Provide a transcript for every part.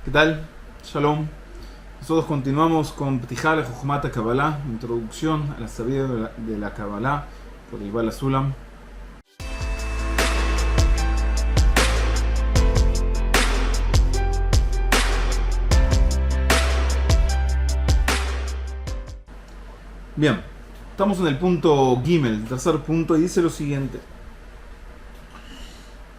¿Qué tal? Shalom. Nosotros continuamos con Ptijá le Jochmat Kabbalah, introducción a la sabiduría de la Kabbalah por Yuval Sulam. Bien, estamos en el punto Gimel, el tercer punto, y dice lo siguiente.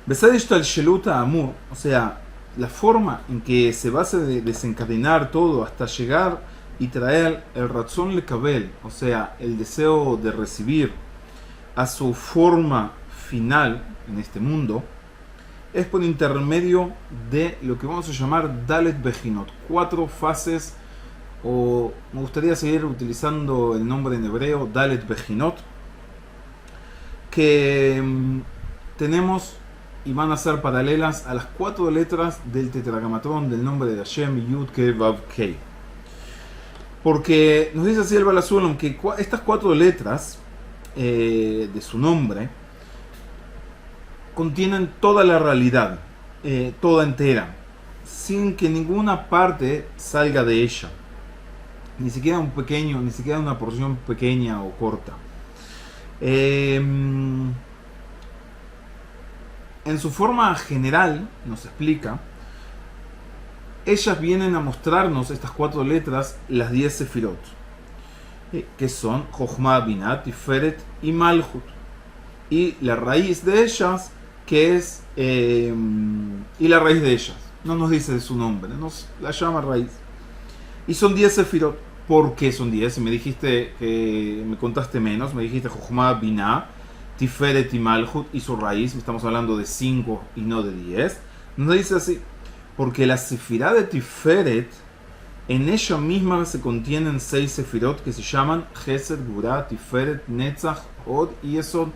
Besadish tal Sheluta Amur, o sea, la forma en que se va a desencadenar todo hasta llegar y traer el Ratzon Lekabel, o sea, el deseo de recibir, a su forma final en este mundo, es por intermedio de lo que vamos a llamar Dalet Bejinot, 4 fases, o me gustaría seguir utilizando el nombre en hebreo, Dalet Bejinot, que tenemos y van a ser paralelas a las 4 letras del tetragamatrón del nombre de Hashem, Yud, Ke, Vav, Kei. Porque nos dice así el Balasulam que estas 4 letras de su nombre contienen toda la realidad, toda entera, sin que ninguna parte salga de ella, ni siquiera una porción pequeña o corta. En su forma general, nos explica, ellas vienen a mostrarnos, estas 4 letras, las 10 sefirot, que son Jochma, Binah, Tiferet y Malchut. Y la raíz de ellas, que es... y la raíz de ellas, no nos dice su nombre, nos la llama raíz. Y son 10 sefirot. ¿Por qué son 10? Si me dijiste que me contaste menos, me dijiste Jochma, Binah, Tiferet y Malchut y su raíz, estamos hablando de 5 y no de 10. Nos dice así, porque la sefirá de Tiferet, en ella misma se contienen 6 sefirot que se llaman Chesed, Gvurah, Tiferet, Netzach, Od y Yesod.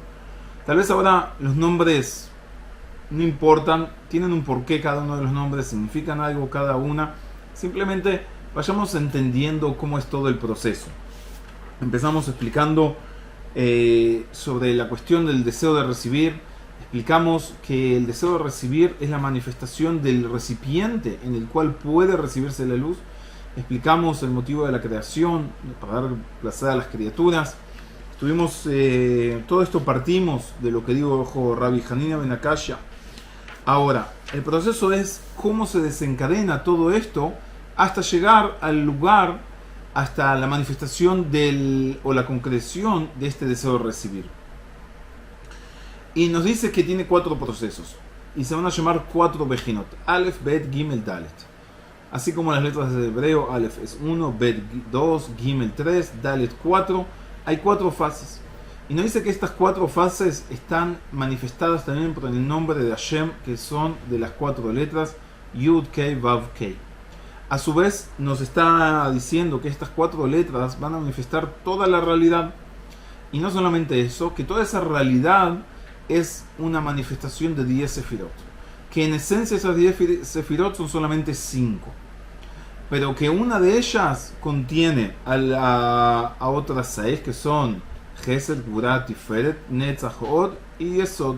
Tal vez ahora los nombres no importan, tienen un porqué cada uno de los nombres, significan algo cada una. Simplemente vayamos entendiendo cómo es todo el proceso. Empezamos explicando sobre la cuestión del deseo de recibir. Explicamos que el deseo de recibir es la manifestación del recipiente en el cual puede recibirse la luz. Explicamos el motivo de la creación para dar placer a las criaturas. Todo esto partimos de lo que dijo Rabbi Hanina Ben Akashya. Ahora, el proceso es cómo se desencadena todo esto hasta llegar al lugar, hasta la manifestación o la concreción de este deseo de recibir. Y nos dice que tiene 4 procesos, y se van a llamar 4 Bejinot, Aleph, Bet, Gimel, Dalet. Así como las letras de hebreo, Aleph es 1, Bet 2, Gimel 3, Dalet 4, hay 4 fases. Y nos dice que estas 4 fases están manifestadas también por el nombre de Hashem, que son de las 4 letras, Yud, Kei, Vav, Kei. A su vez nos está diciendo que estas 4 letras van a manifestar toda la realidad. Y no solamente eso, que toda esa realidad es una manifestación de 10 sefirot. Que en esencia esas 10 sefirot son solamente 5. Pero que una de ellas contiene a otras 6 que son Chesed, Gvurah, Tiferet, Netzach, Od y Yesod.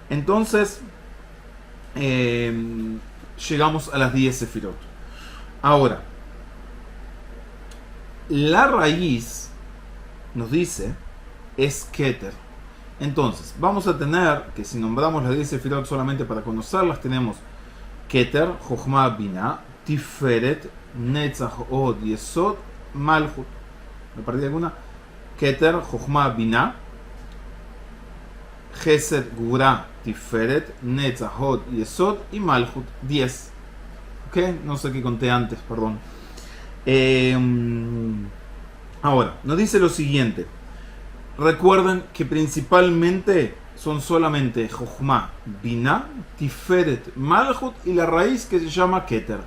Entonces llegamos a las 10 sefirot. Ahora, la raíz, nos dice, es Keter. Entonces, vamos a tener, que si nombramos las 10 sefirot solamente para conocerlas, tenemos Keter, Jochma, Binah, Tiferet, Netzach, Od, Yesod, Malchut. ¿Me perdí alguna? Keter, Jochma, Binah, Chesed, Gvurah, Tiferet, Netzach, Od, Yesod y Malchut. 10. No sé qué conté antes, perdón. Ahora, nos dice lo siguiente. Recuerden que principalmente son solamente Jochma, Binah, Tiferet, Malchut y la raíz que se llama Keter.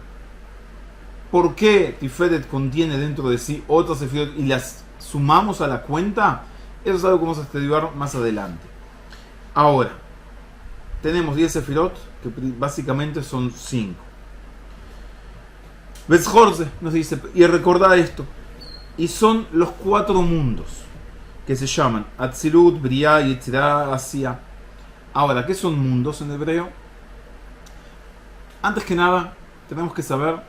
¿Por qué Tiferet contiene dentro de sí otras sefirot y las sumamos a la cuenta? Eso es algo que vamos a estudiar más adelante. Ahora, tenemos 10 sefirot que básicamente son 5. Vezjorze nos dice, y recordad esto, y son los 4 mundos que se llaman Atzilut, Briah, Yetzirah, Asiyah. Ahora, ¿qué son mundos en hebreo? Antes que nada, tenemos que saber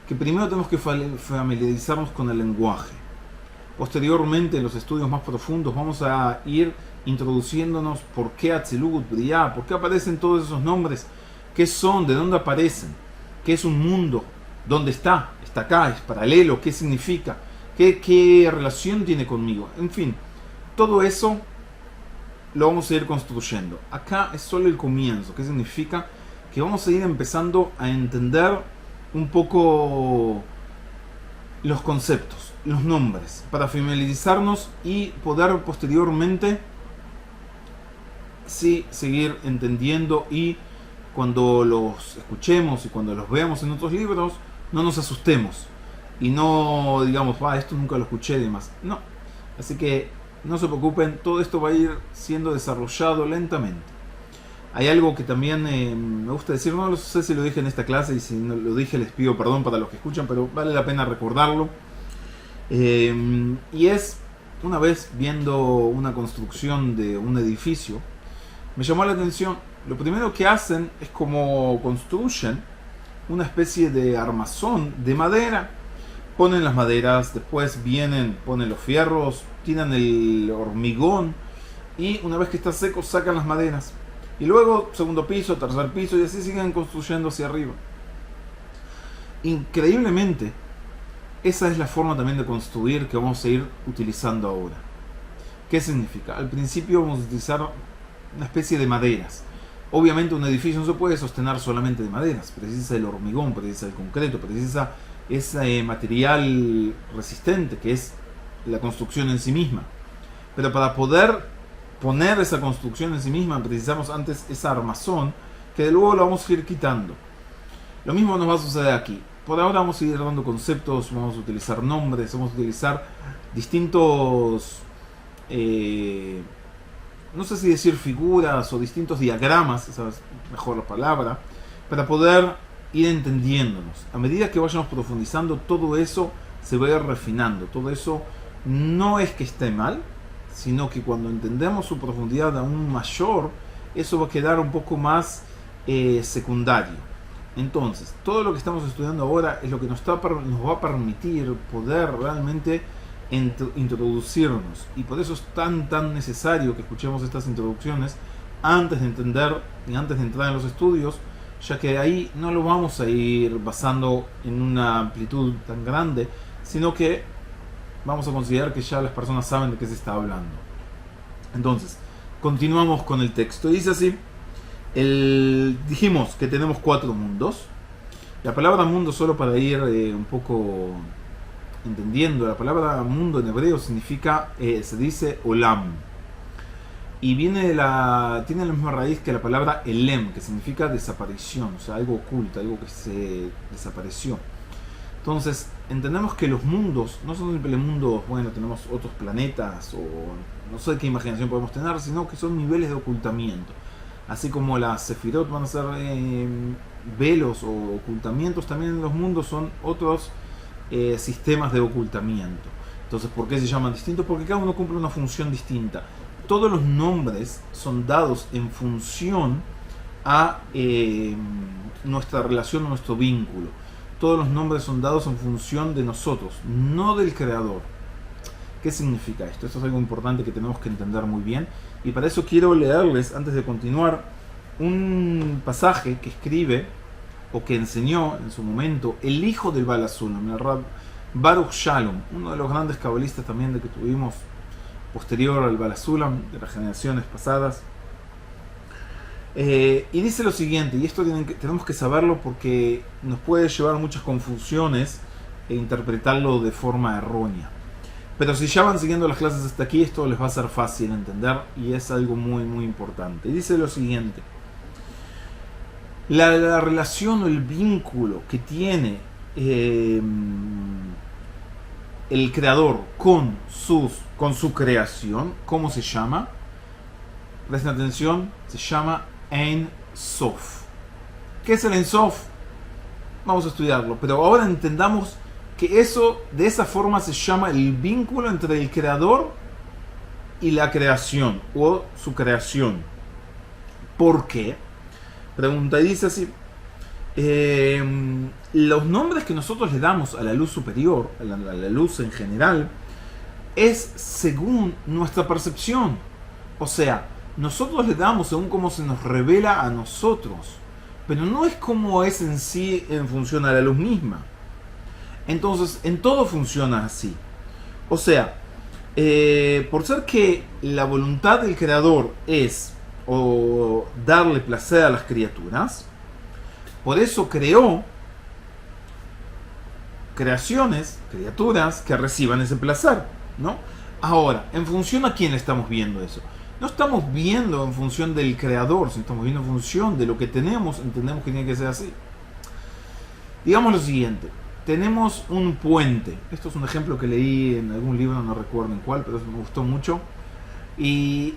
que primero tenemos que familiarizarnos con el lenguaje. Posteriormente, en los estudios más profundos, vamos a ir introduciéndonos por qué Atzilut, Briah, por qué aparecen todos esos nombres, qué son, de dónde aparecen, qué es un mundo, dónde está acá, es paralelo, qué significa, qué relación tiene conmigo. En fin, todo eso lo vamos a ir construyendo. Acá es solo el comienzo. ¿Qué significa? Que vamos a ir empezando a entender un poco los conceptos, los nombres, para familiarizarnos y poder posteriormente sí seguir entendiendo, y cuando los escuchemos y cuando los veamos en otros libros no nos asustemos y no digamos, esto nunca lo escuché y demás. No. Así que no se preocupen, todo esto va a ir siendo desarrollado lentamente. Hay algo que también me gusta decir, no sé si lo dije en esta clase, y si no lo dije les pido perdón para los que escuchan, pero vale la pena recordarlo. Y es, una vez viendo una construcción de un edificio, me llamó la atención. Lo primero que hacen es como construyen una especie de armazón de madera. Ponen las maderas, después ponen los fierros, tiran el hormigón, y una vez que está seco sacan las maderas. Y luego segundo piso, tercer piso, y así siguen construyendo hacia arriba. Increíblemente, esa es la forma también de construir que vamos a ir utilizando ahora. ¿Qué significa? Al principio vamos a utilizar una especie de maderas. Obviamente un edificio no se puede sostener solamente de maderas. Precisa el hormigón, precisa el concreto, precisa ese material resistente que es la construcción en sí misma. Pero para poder poner esa construcción en sí misma precisamos antes esa armazón, que luego lo vamos a ir quitando. Lo mismo nos va a suceder aquí. Por ahora vamos a ir dando conceptos, vamos a utilizar nombres, vamos a utilizar distintos, no sé si decir figuras o distintos diagramas, esa es mejor la palabra, para poder ir entendiéndonos. A medida que vayamos profundizando, todo eso se va a ir refinando. Todo eso no es que esté mal, sino que cuando entendemos su profundidad aún mayor, eso va a quedar un poco más secundario. Entonces, todo lo que estamos estudiando ahora es lo que nos va a permitir poder realmente introducirnos. Y por eso es tan necesario que escuchemos estas introducciones antes de entender y antes de entrar en los estudios, ya que ahí no lo vamos a ir basando en una amplitud tan grande, sino que vamos a considerar que ya las personas saben de qué se está hablando. Entonces, continuamos con el texto. Dice así: dijimos que tenemos 4 mundos. La palabra mundo, solo para ir un poco entendiendo, la palabra mundo en hebreo significa, se dice olam, y tiene la misma raíz que la palabra elem, que significa desaparición, o sea, algo oculto, algo que se desapareció. Entonces, entendemos que los mundos no son simplemente mundos, bueno, tenemos otros planetas, o no sé qué imaginación podemos tener, sino que son niveles de ocultamiento. Así como las sefirot van a ser velos o ocultamientos, también los mundos son otros sistemas de ocultamiento. Entonces, ¿por qué se llaman distintos? Porque cada uno cumple una función distinta. Todos los nombres son dados en función a nuestra relación, nuestro vínculo. Todos los nombres son dados en función de nosotros, no del creador. ¿Qué significa esto? Esto es algo importante que tenemos que entender muy bien, y para eso quiero leerles, antes de continuar, un pasaje que escribe o que enseñó en su momento el hijo del Baal HaSulam, el Rab Baruch Shalom, uno de los grandes cabalistas también de que tuvimos posterior al Baal HaSulam, de las generaciones pasadas. Y dice lo siguiente, y esto tenemos que saberlo porque nos puede llevar a muchas confusiones e interpretarlo de forma errónea. Pero si ya van siguiendo las clases hasta aquí, esto les va a ser fácil entender, y es algo muy importante. Y dice lo siguiente: la relación o el vínculo que tiene el creador con su creación, ¿cómo se llama? Presten atención, se llama Ein Sof. ¿Qué es el Ein Sof? Vamos a estudiarlo, pero ahora entendamos que de esa forma se llama el vínculo entre el creador y la creación, o su creación. ¿Por qué? Pregunta, y dice así: Eh, los nombres que nosotros le damos a la luz superior, a la luz en general, es según nuestra percepción. O sea, nosotros le damos según cómo se nos revela a nosotros, pero no es como es en sí en función a la luz misma. Entonces, en todo funciona así. O sea, por ser que la voluntad del creador es o darle placer a las criaturas, por eso creó creaciones, criaturas que reciban ese placer, ¿no? Ahora, ¿en función a quién estamos viendo eso? No estamos viendo en función del creador, sino estamos viendo en función de lo que tenemos, entendemos que tiene que ser así. Digamos lo siguiente, tenemos un puente. Esto es un ejemplo que leí en algún libro, no recuerdo en cuál, pero me gustó mucho. Y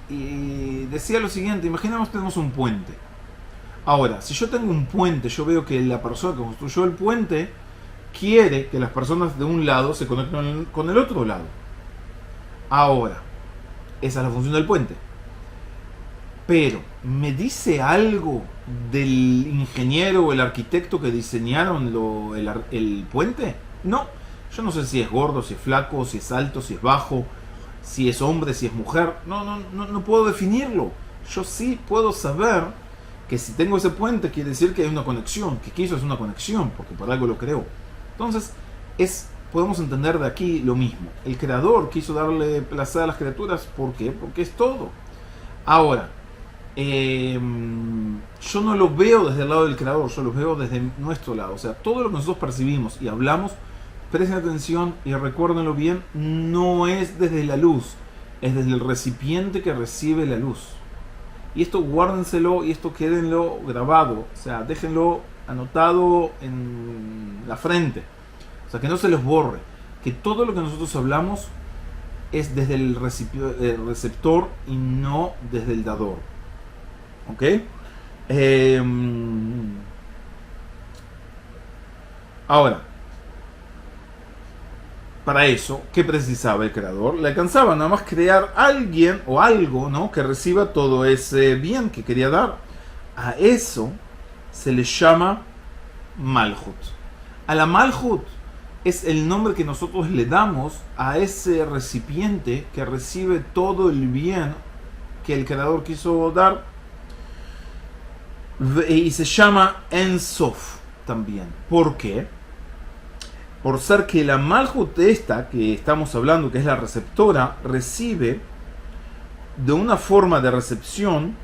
decía lo siguiente, imaginemos que tenemos un puente. Ahora, si yo tengo un puente, yo veo que la persona que construyó el puente quiere que las personas de un lado se conecten con el otro lado. Ahora, esa es la función del puente. Pero, ¿me dice algo del ingeniero o el arquitecto que diseñaron el puente? No. Yo no sé si es gordo, si es flaco, si es alto, si es bajo, si es hombre, si es mujer. No puedo definirlo. Yo sí puedo saber que si tengo ese puente quiere decir que hay una conexión, que quiso es una conexión, porque por algo lo creó. Entonces, podemos entender de aquí lo mismo. El creador quiso darle placer a las criaturas, ¿por qué? Porque es todo. Ahora, yo no lo veo desde el lado del creador, yo lo veo desde nuestro lado. O sea, todo lo que nosotros percibimos y hablamos, presten atención y recuérdenlo bien, no es desde la luz, es desde el recipiente que recibe la luz. Y esto guárdenselo y esto quédenlo grabado, o sea, déjenlo anotado en la frente. O sea, que no se les borre, que todo lo que nosotros hablamos es desde el receptor y no desde el dador. ¿Ok? Ahora, para eso, ¿qué precisaba el creador? Le alcanzaba nada más crear alguien o algo, ¿no?, que reciba todo ese bien que quería dar. A eso se le llama Malhut. A la Malhut es el nombre que nosotros le damos a ese recipiente que recibe todo el bien que el creador quiso dar. Y se llama En Sof también. ¿Por qué? Por ser que la Malhut esta que estamos hablando, que es la receptora, recibe de una forma de recepción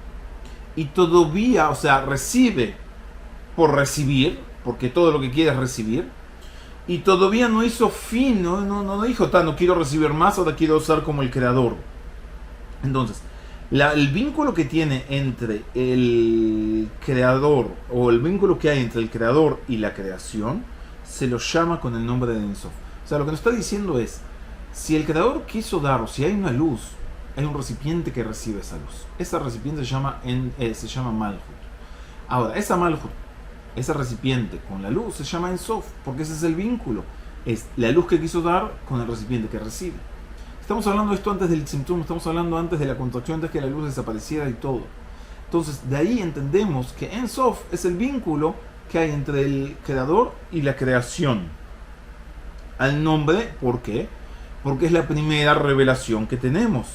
y todavía, o sea, recibe por recibir, porque todo lo que quiere es recibir, y todavía no hizo fin, no dijo, no quiero recibir más, ahora quiero ser como el creador. Entonces, el vínculo que tiene entre el creador, o el vínculo que hay entre el creador y la creación, se lo llama con el nombre de En Sof. O sea, lo que nos está diciendo es, si el creador quiso dar, o si hay una luz, hay un recipiente que recibe esa luz. Ese recipiente se llama Malhut. Ahora, esa Malhut, ese recipiente con la luz, se llama En Sof, porque ese es el vínculo. Es la luz que quiso dar con el recipiente que recibe. Estamos hablando de esto antes del Tzimtzum, estamos hablando antes de la contracción, antes que la luz desapareciera y todo. Entonces, de ahí entendemos que En Sof es el vínculo que hay entre el creador y la creación. Al nombre, ¿por qué? Porque es la primera revelación que tenemos.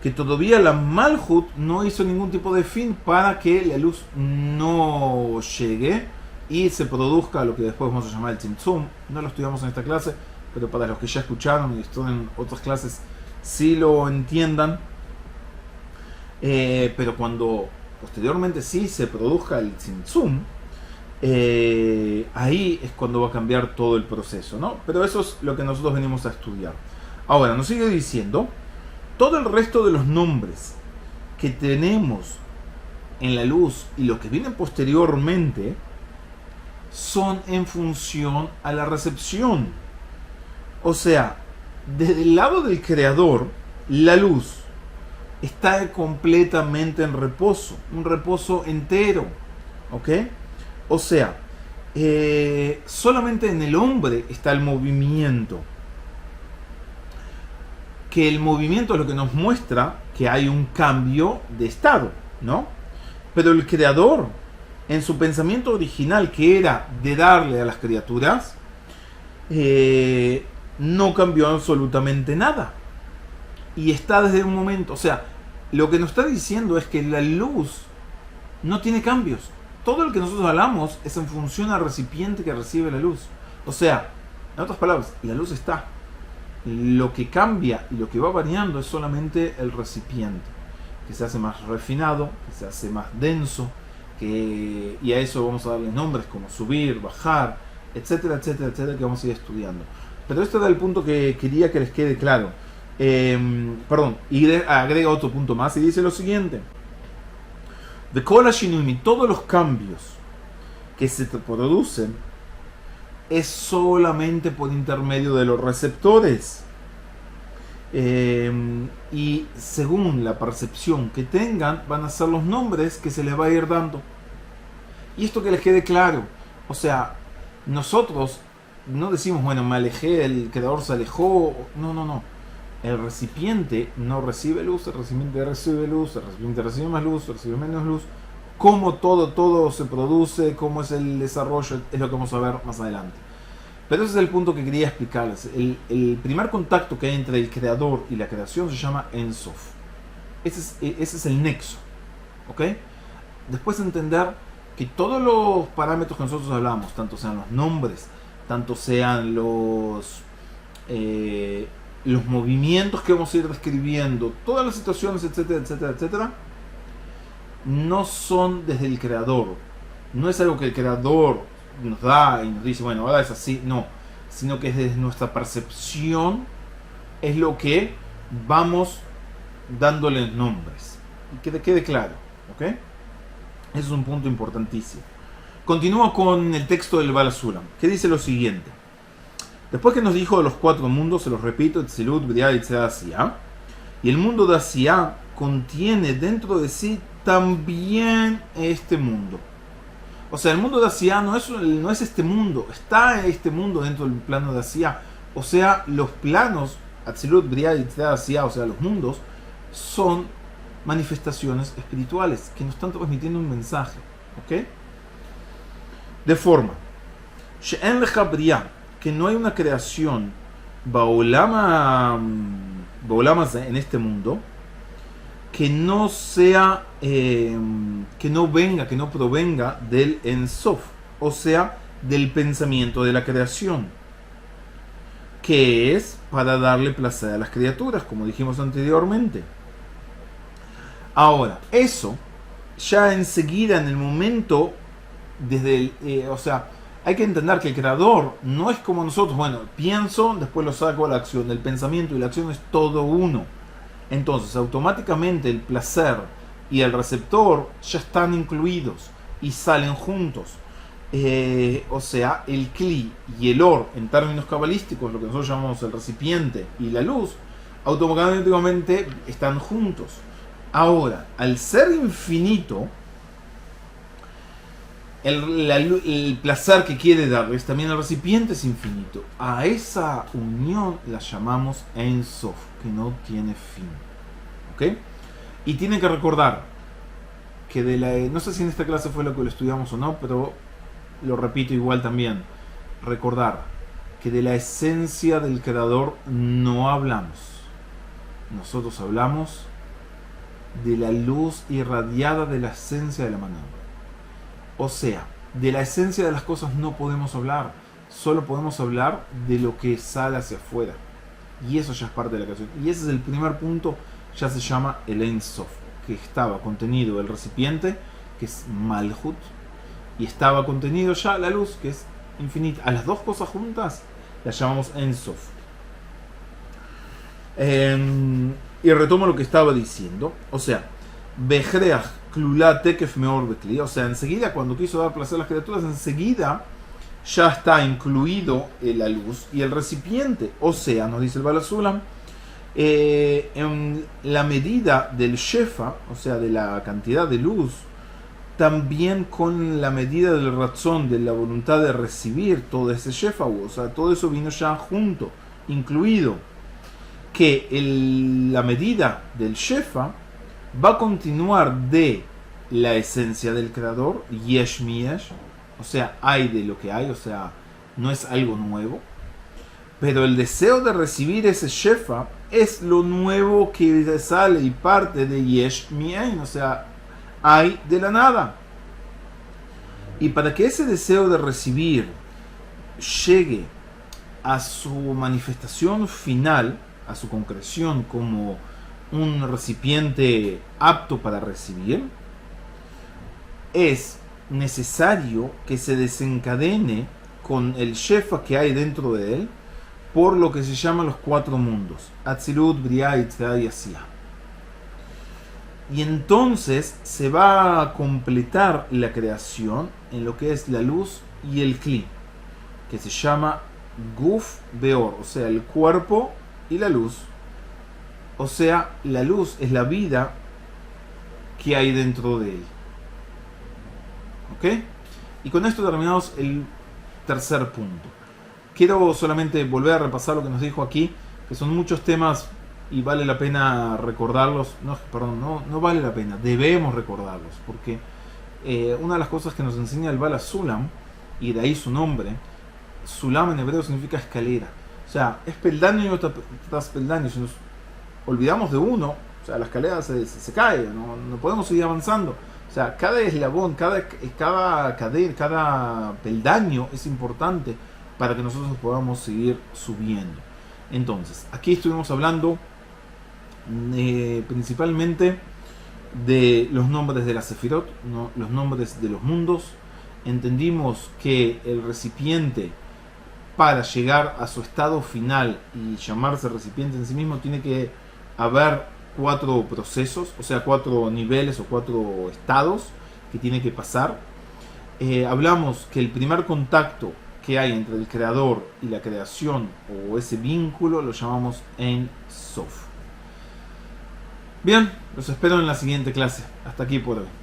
Que todavía la Malhut no hizo ningún tipo de fin para que la luz no llegue y se produzca lo que después vamos a llamar el Tzimtzum. No lo estudiamos en esta clase, pero para los que ya escucharon y estudian otras clases, sí lo entiendan. Pero cuando posteriormente sí se produzca el Tzimtzum, ahí es cuando va a cambiar todo el proceso, ¿no? Pero eso es lo que nosotros venimos a estudiar. Ahora, nos sigue diciendo, todo el resto de los nombres que tenemos en la luz y los que vienen posteriormente son en función a la recepción. O sea, desde el lado del creador, la luz está completamente en reposo, un reposo entero, ¿ok? O sea, solamente en el hombre está el movimiento, que el movimiento es lo que nos muestra que hay un cambio de estado, ¿no? Pero el creador en su pensamiento original, que era de darle a las criaturas, no cambió absolutamente nada. Y está desde un momento, o sea, lo que nos está diciendo es que la luz no tiene cambios. Todo lo que nosotros hablamos es en función al recipiente que recibe la luz. O sea, en otras palabras, la luz está. Lo que cambia y lo que va variando es solamente el recipiente, que se hace más refinado, que se hace más denso, y a eso vamos a darle nombres como subir, bajar, etcétera, etcétera, etcétera, que vamos a ir estudiando. Pero este era el punto que quería que les quede claro. Y agrega otro punto más y dice lo siguiente: de Kol HaShinuyim, todos los cambios que se producen es solamente por intermedio de los receptores. Y según la percepción que tengan, van a ser los nombres que se les va a ir dando. Y esto que les quede claro. O sea, nosotros no decimos, bueno, me alejé, el creador se alejó. No. El recipiente no recibe luz, el recipiente recibe luz, el recipiente recibe más luz, recibe menos luz. Cómo todo se produce, cómo es el desarrollo, es lo que vamos a ver más adelante. Pero ese es el punto que quería explicarles. El primer contacto que hay entre el creador y la creación se llama Ein Sof. Ese es el nexo. ¿Ok? Después entender que todos los parámetros que nosotros hablamos, tanto sean los nombres, tanto sean los movimientos que vamos a ir describiendo, todas las situaciones, etcétera, etcétera, etcétera, no son desde el creador. No es algo que el creador nos da y nos dice, bueno, ahora es así. No, sino que es desde nuestra percepción es lo que vamos dándole nombres. Y que quede claro, ¿ok? Ese es un punto importantísimo. Continúa con el texto del Baal HaSulam, que dice lo siguiente: después que nos dijo de los 4 mundos, se los repito, Etzilut, Briah, Yetzirah, Asiá, y el mundo de Asiá contiene dentro de sí también este mundo. O sea, el mundo de Asiá no es este mundo, está este mundo dentro del plano de Asiá. O sea, los planos, Atzilut, Briah, Yetzirah, Asiá, o sea, los mundos, son manifestaciones espirituales que nos están transmitiendo un mensaje. ¿Ok? De forma, She'en lecha Briah, que no hay una creación Baolama en este mundo que no sea que no provenga del Ein Sof, o sea, del pensamiento de la creación, que es para darle placer a las criaturas, como dijimos anteriormente. Ahora, eso ya enseguida, en el momento, o sea, hay que entender que el creador no es como nosotros. Bueno, pienso, después lo saco a la acción. El pensamiento y la acción es todo uno. Entonces, automáticamente el placer y el receptor ya están incluidos y salen juntos. O sea, el Kli y el Or, en términos cabalísticos, lo que nosotros llamamos el recipiente y la luz, automáticamente están juntos. Ahora, al ser infinito, el placer que quiere darles, también el recipiente es infinito. A esa unión la llamamos Ein Sof, que no tiene fin. ¿Ok? Y tienen que recordar que no sé si en esta clase fue lo que lo estudiamos o no, pero lo repito igual también. Recordar que de la esencia del creador no hablamos. Nosotros hablamos de la luz irradiada de la esencia de la manada. O sea, de la esencia de las cosas no podemos hablar, solo podemos hablar de lo que sale hacia afuera. Y eso ya es parte de la creación. Y ese es el primer punto, ya se llama el Ein Sof, que estaba contenido el recipiente, que es Malhut, y estaba contenido ya la luz, que es infinita. A las dos cosas juntas las llamamos Ein Sof. Y retomo lo que estaba diciendo. O sea, Bejreach Klula Tekef Meor Bekli. O sea, enseguida, cuando quiso dar placer a las criaturas, enseguida ya está incluido la luz y el recipiente. O sea, nos dice el Baal HaSulam, en la medida del Shefa, o sea, de la cantidad de luz, también con la medida del razón, de la voluntad de recibir todo ese Shefa, o sea, todo eso vino ya junto, incluido. Que la medida del Shefa va a continuar de la esencia del creador, yesh mi yesh, o sea, hay de lo que hay, o sea, no es algo nuevo. Pero el deseo de recibir ese shefa es lo nuevo que sale y parte de yesh mi ein, o sea, hay de la nada. Y para que ese deseo de recibir llegue a su manifestación final, a su concreción como un recipiente apto para recibir, es necesario que se desencadene con el shefa que hay dentro de él por lo que se llaman los 4 mundos, Atzilut, Briah, Yitzhak y Asiyah. Y entonces se va a completar la creación en lo que es la luz y el Kli, que se llama Guf Beor, o sea, el cuerpo y la luz. O sea, la luz es la vida que hay dentro de él. ¿Ok? Y con esto terminamos el tercer punto. Quiero solamente volver a repasar lo que nos dijo aquí, que son muchos temas y vale la pena recordarlos. No vale la pena, debemos recordarlos, porque una de las cosas que nos enseña el Bala Sulam, y de ahí su nombre, Sulam en hebreo significa escalera. O sea, es peldaño tras peldaño. Si nos olvidamos de uno, o sea, la escalera se cae, no podemos seguir avanzando. O sea, cada eslabón, cada cadena, cada peldaño es importante para que nosotros podamos seguir subiendo. Entonces, aquí estuvimos hablando principalmente de los nombres de la Sefirot, ¿no? Los nombres de los mundos. Entendimos que el recipiente, para llegar a su estado final y llamarse recipiente en sí mismo, tiene que haber 4 procesos, o sea, 4 niveles o 4 estados que tiene que pasar. Hablamos que el primer contacto que hay entre el creador y la creación, o ese vínculo, lo llamamos Ein Sof. Bien, los espero en la siguiente clase. Hasta aquí por hoy.